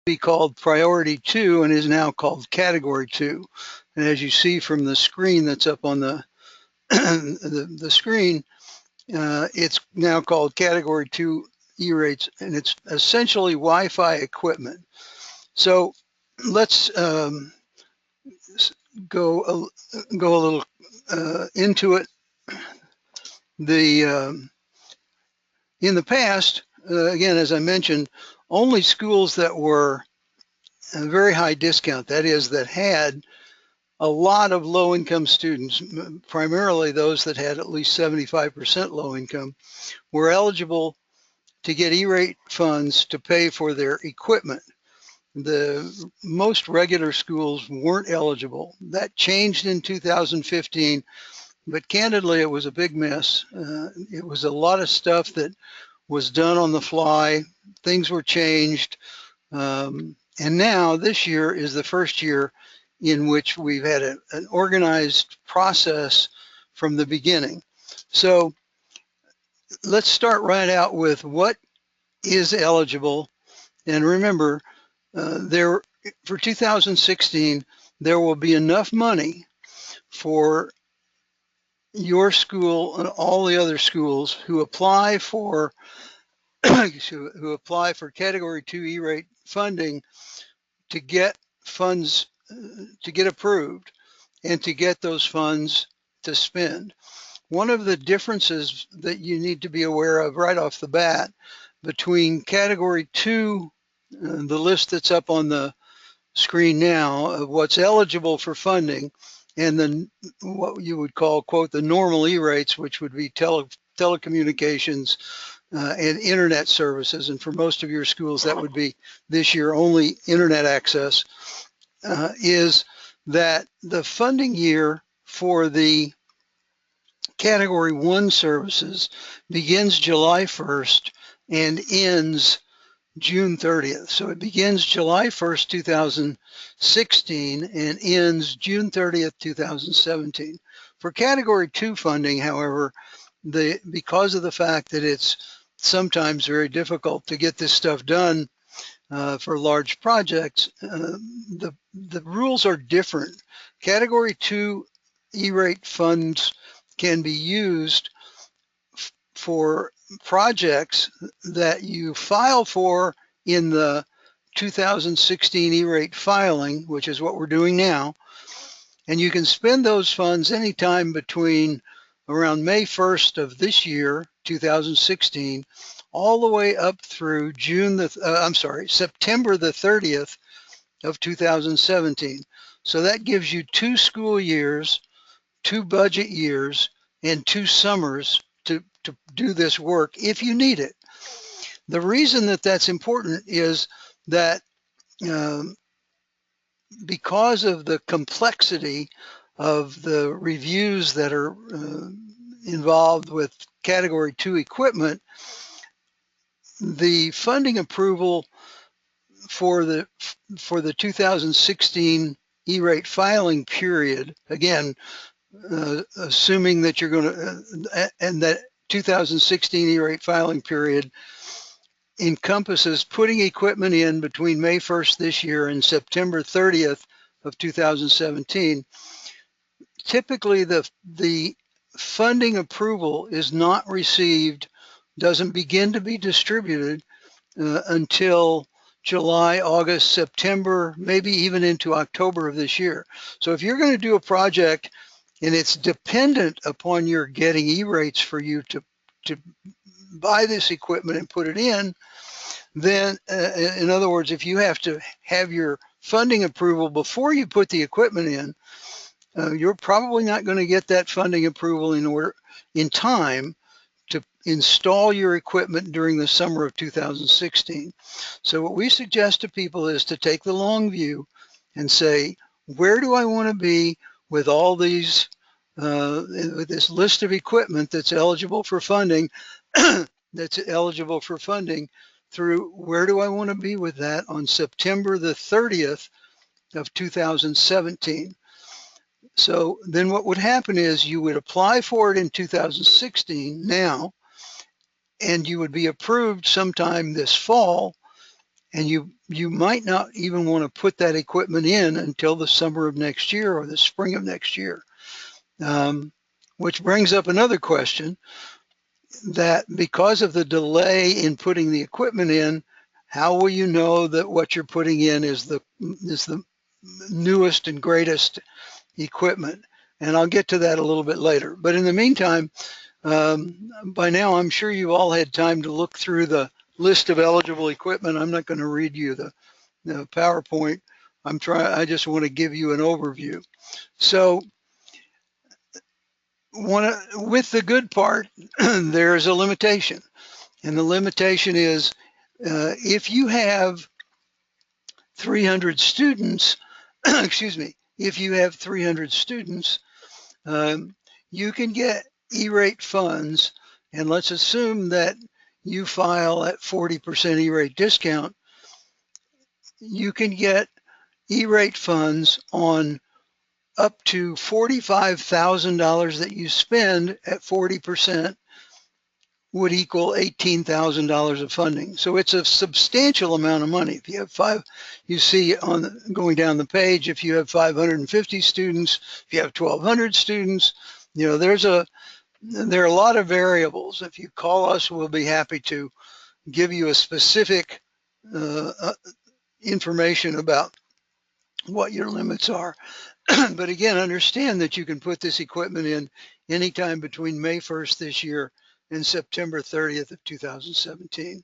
be called Priority 2 and is now called Category 2. And as you see from the screen that's up on the the screen, it's now called Category 2 E-rates, and it's essentially Wi-Fi equipment. So let's go a little into it. In the past, again, as I mentioned, only schools that were a very high discount, that is, that had a lot of low-income students, primarily those that had at least 75% low income, were eligible to get E-rate funds to pay for their equipment. The most regular schools weren't eligible. That changed in 2015, but candidly, it was a big mess. It was a lot of stuff that was done on the fly. Things were changed. And now this year is the first year in which we've had an organized process from the beginning. So let's start right out with what is eligible. And remember, for 2016, there will be enough money for your school and all the other schools who apply for Category 2 E-rate funding to get funds, to get approved, and to get those funds to spend. One of the differences that you need to be aware of right off the bat between Category 2, the list that's up on the screen now of what's eligible for funding, and then what you would call, quote, the normal E-rates, which would be telecommunications and internet services. And for most of your schools, that would be this year only internet access, is that the funding year for the Category 1 services begins July 1st and ends June 30th. So it begins July 1st, 2016 and ends June 30th, 2017. For Category 2 funding, however, because of the fact that it's sometimes very difficult to get this stuff done for large projects, the rules are different. Category 2 E-rate funds can be used for projects that you file for in the 2016 E-rate filing, which is what we're doing now. And you can spend those funds anytime between around May 1st of this year, 2016, all the way up through September the 30th of 2017. So that gives you 2 school years, 2 budget years, and 2 summers to do this work if you need it. The reason that that's important is that because of the complexity of the reviews that are involved with Category 2 equipment, the funding approval for the 2016 E-rate filing period, again, assuming that you're going to, and that 2016 E-rate filing period encompasses putting equipment in between May 1st this year and September 30th of 2017. Typically, the funding approval is not received, doesn't begin to be distributed until July, August, September, maybe even into October of this year. So if you're going to do a project and it's dependent upon your getting E-rates for you to buy this equipment and put it in, then in other words, if you have to have your funding approval before you put the equipment in, you're probably not going to get that funding approval in time to install your equipment during the summer of 2016. So what we suggest to people is to take the long view and say, where do I want to be with all these, with this list of equipment that's eligible for funding, through where do I want to be with that on September the 30th of 2017. So then what would happen is you would apply for it in 2016 now, and you would be approved sometime this fall. and you might not even want to put that equipment in until the summer of next year or the spring of next year. Which brings up another question, that because of the delay in putting the equipment in, how will you know that what you're putting in is the newest and greatest equipment? And I'll get to that a little bit later. But in the meantime, by now I'm sure you all had time to look through the list of eligible equipment. I'm not going to read you the PowerPoint. I just want to give you an overview. So with the good part, there's a limitation. And the limitation is if you have 300 students, excuse me, if you have 300 students, you can get E-rate funds. And let's assume that you file at 40% E-rate discount. You can get E-rate funds on up to $45,000 that you spend at 40% would equal $18,000 of funding. So it's a substantial amount of money. If you have you see going down the page, if you have 550 students, if you have 1,200 students, there are a lot of variables. If you call us, we'll be happy to give you a specific information about what your limits are. But again, understand that you can put this equipment in anytime between May 1st this year and September 30th of 2017.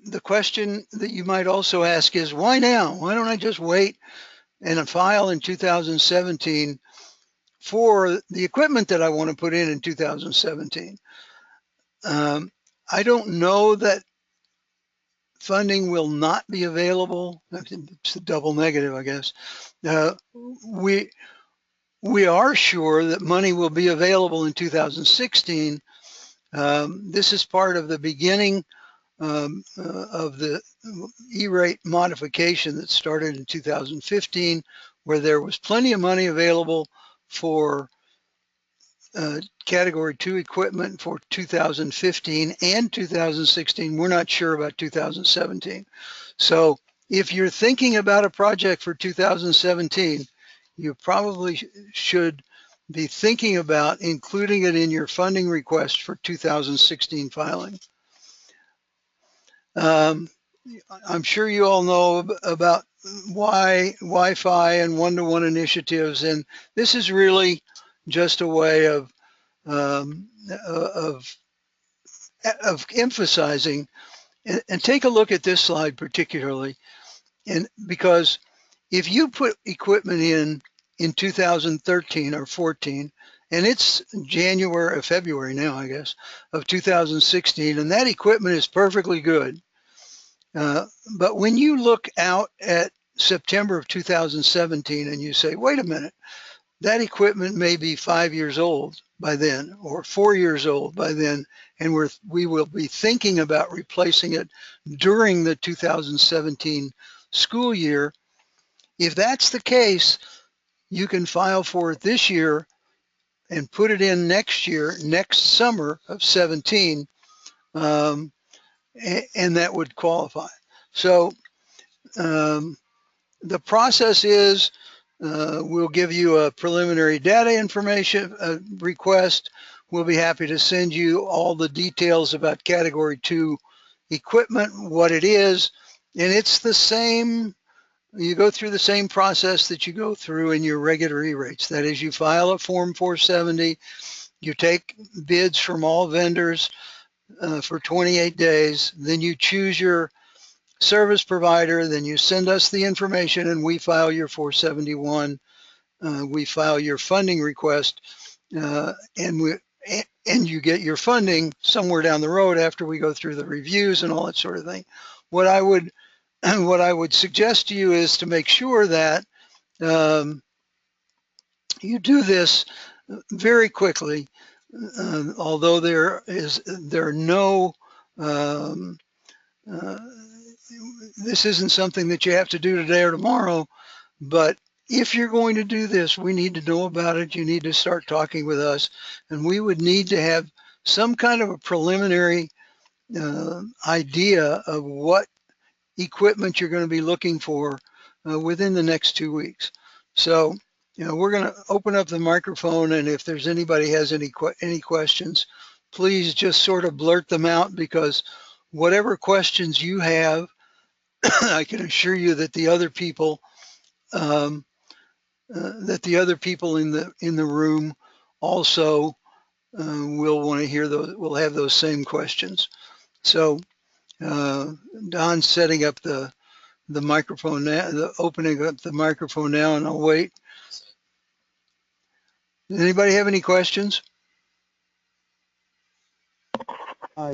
The question that you might also ask is, why now? Why don't I just wait and file in 2017 for the equipment that I want to put in 2017? I don't know that funding will not be available. It's a double negative, I guess. We are sure that money will be available in 2016. This is part of the beginning of the E-rate modification that started in 2015, where there was plenty of money available for Category 2 equipment for 2015 and 2016. We're not sure about 2017. So if you're thinking about a project for 2017, you probably should be thinking about including it in your funding request for 2016 filing. I'm sure you all know about Wi-Fi and one-to-one initiatives, and this is really just a way of emphasizing. And take a look at this slide particularly, and because if you put equipment in 2013 or 14, and it's January or February now, I guess, of 2016, and that equipment is perfectly good. But when you look out at September of 2017 and you say, wait a minute, that equipment may be 5 years old by then or 4 years old by then, and we will be thinking about replacing it during the 2017 school year. If that's the case, you can file for it this year and put it in next year, next summer of 17, and that would qualify. So the process is we'll give you a preliminary data information request. We'll be happy to send you all the details about Category 2 equipment, what it is, and it's the same. You go through the same process that you go through in your regular E-rates. That is, you file a Form 470, you take bids from all vendors for 28 days, then you choose your service provider, then you send us the information and we file your 471, we file your funding request, and you get your funding somewhere down the road after we go through the reviews and all that sort of thing. What I would suggest to you is to make sure that you do this very quickly, although there are no this isn't something that you have to do today or tomorrow, but if you're going to do this, we need to know about it. You need to start talking with us, and we would need to have some kind of a preliminary idea of what equipment you're going to be looking for within the next 2 weeks. So, we're going to open up the microphone, and if there's anybody has any questions, please just sort of blurt them out, because whatever questions you have, I can assure you that the other people in the room also will want to hear those, will have those same questions. So Don's setting up the microphone now, opening up the microphone now, and I'll wait. Does anybody have any questions?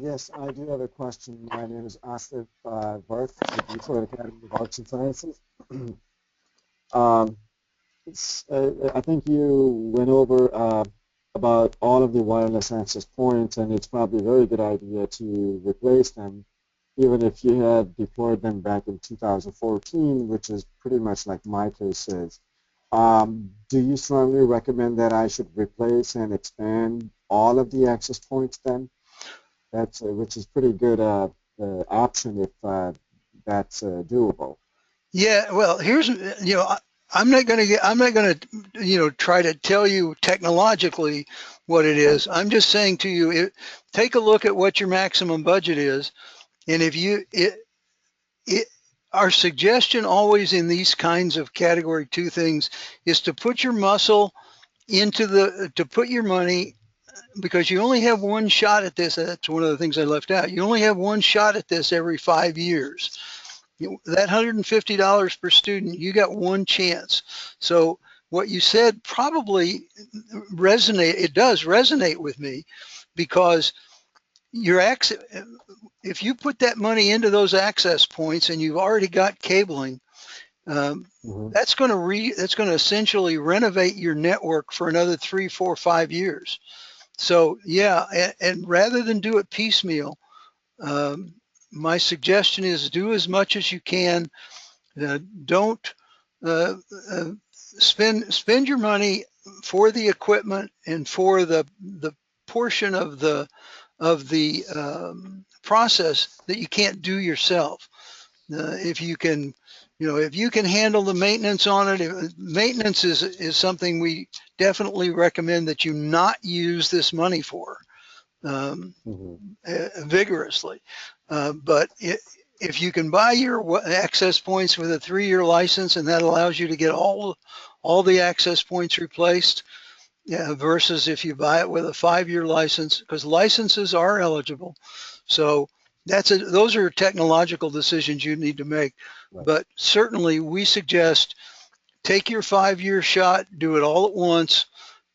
Yes, I do have a question. My name is Asif Varth with the Detroit Academy of Arts and Sciences. um, I think you went over about all of the wireless access points, and it's probably a very good idea to replace them, even if you had deployed them back in 2014, which is pretty much like my case is. Do you strongly recommend that I should replace and expand all of the access points then? That's which is pretty good option if that's doable. Yeah, well, here's, I'm not going to try to tell you technologically what it is. I'm just saying to you, take a look at what your maximum budget is. And if our suggestion always in these kinds of category 2 things is to put your muscle to put your money, because you only have one shot at this. That's one of the things I left out. You only have one shot at this every 5 years. That $150 per student, you got one chance. So what you said probably it does resonate with me, because if you put that money into those access points and you've already got cabling, that's going to essentially renovate your network for another 3, 4, 5 years. So yeah, and rather than do it piecemeal, my suggestion is do as much as you can. Don't spend your money for the equipment and for the portion of the process that you can't do yourself. If you can, if you can handle the maintenance on it, maintenance is something we definitely recommend that you not use this money for vigorously. But if you can buy your access points with a 3-year license, and that allows you to get all the access points replaced, versus if you buy it with a 5-year license, because licenses are eligible. So those are technological decisions you need to make. Right. But certainly we suggest take your 5-year shot, do it all at once,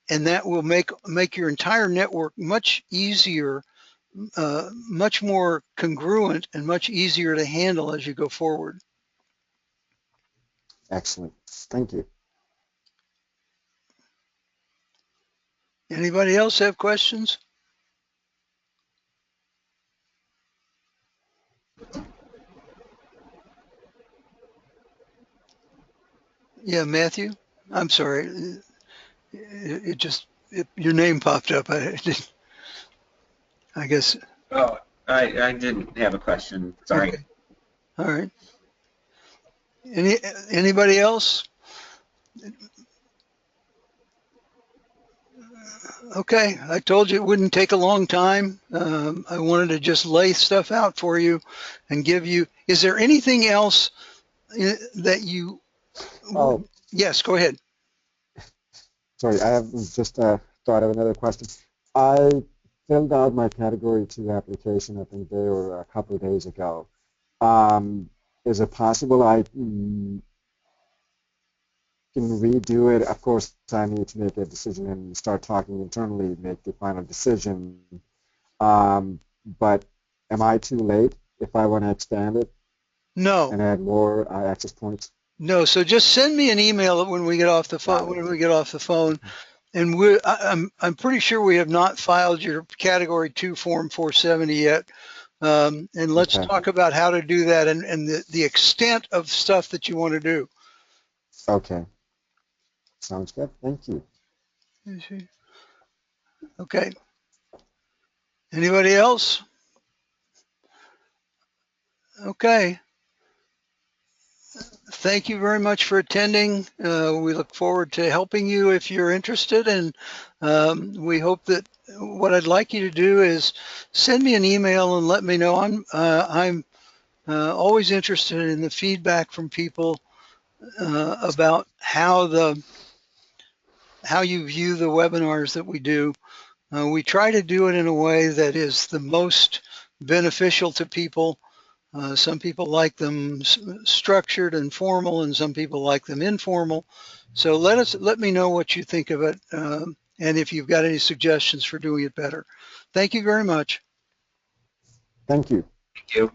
and that will make your entire network much easier, much more congruent, and much easier to handle as you go forward. Excellent. Thank you. Anybody else have questions? Yeah, Matthew. I'm sorry. Your name popped up. I guess. Oh, I didn't have a question. Sorry. Okay. All right. Anybody else? Okay, I told you it wouldn't take a long time. I wanted to just lay stuff out for you and give you. Is there anything else that you? Oh, yes. Go ahead. Sorry, I have just thought of another question. I filled out my Category 2 application, I think there were a couple of days ago. Is it possible I can redo it? Of course, I need to make a decision and start talking internally, make the final decision. But am I too late if I want to expand it? No. And add more access points? No. So just send me an email when we get off the phone. And I'm pretty sure we have not filed your Category 2 Form 470 yet. And let's talk about how to do that and the extent of stuff that you want to do. Okay. Sounds good. Thank you. Okay. Anybody else? Okay. Thank you very much for attending. We look forward to helping you if you're interested, and we hope that what I'd like you to do is send me an email and let me know. I'm always interested in the feedback from people about how you view the webinars that we do. We try to do it in a way that is the most beneficial to people. Some people like them structured and formal, and some people like them informal. So let me know what you think of it, and if you've got any suggestions for doing it better. Thank you very much. Thank you. Thank you.